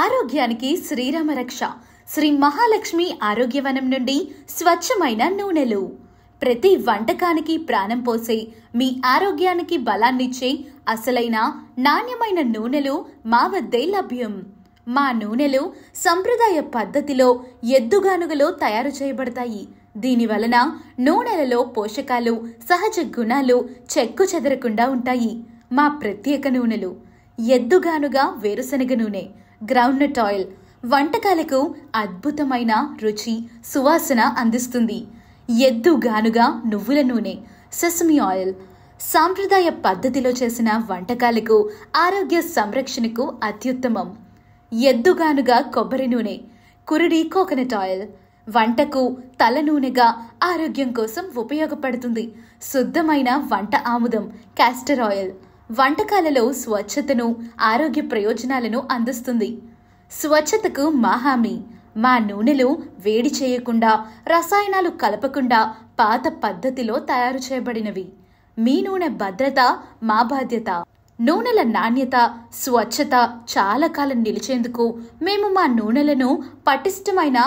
ఆరోగ్యానికి శ్రీరామ రక్ష శ్రీ మహాలక్ష్మి ఆరోగ్యవనం నుండి స్వచ్ఛమైన నూనెలు. ప్రతి వంటకానికి ప్రాణం పోసే, మీ ఆరోగ్యానికి బలాన్నిచ్చే అసలైన నాణ్యమైన నూనెలు మా వద్దే లభ్యం. మా నూనెలు సంప్రదాయ పద్ధతిలో ఎద్దుగానుగలో తయారు చేయబడతాయి. దీని వలన నూనెలలో పోషకాలు, సహజ గుణాలు చెక్కు చెదరకుండా ఉంటాయి. మా ప్రత్యేక నూనెలు: ఎద్దుగానుగా వేరుశనగ నూనె, గ్రౌండ్నట్ ఆయిల్ వంటకాలకు అద్భుతమైన రుచి, సువాసన అందిస్తుంది. ఎద్దుగానుగా నువ్వుల నూనె, సెసమి ఆయిల్ సాంప్రదాయ పద్ధతిలో చేసిన వంటకాలకు, ఆరోగ్య సంరక్షణకు అత్యుత్తమం. ఎద్దుగానుగా కొబ్బరి నూనె, కురిడి కోకోనట్ ఆయిల్ వంటకు తల నూనెగా, ఆరోగ్యం కోసం ఉపయోగపడుతుంది. శుద్ధమైన వంట ఆముదం, క్యాస్టర్ ఆయిల్ వంటకాలలో స్వచ్ఛతను, ఆరోగ్య ప్రయోజనాలను అందిస్తుంది. స్వచ్ఛతకు మా హామీ. మా నూనెలు వేడి చేయకుండా, రసాయనాలు కలపకుండా పాత పద్ధతిలో తయారు చేయబడినవి. మీ నూనె భద్రత మా బాధ్యత. నూనెల నాణ్యత, స్వచ్ఛత చాలా కాలం నిలిచేందుకు మేము మా నూనెలను పటిష్టమైన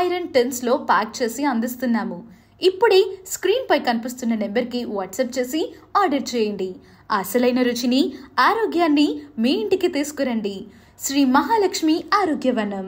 ఐరన్ టిన్స్ లో ప్యాక్ చేసి అందిస్తున్నాము. ఇప్పుడే స్క్రీన్ పై కనిపిస్తున్న నెంబర్కి వాట్సాప్ చేసి ఆర్డర్ చేయండి. అసలైన రుచిని, ఆరోగ్యాన్ని మీ ఇంటికి తీసుకురండి. శ్రీ మహాలక్ష్మి ఆరోగ్యవనం.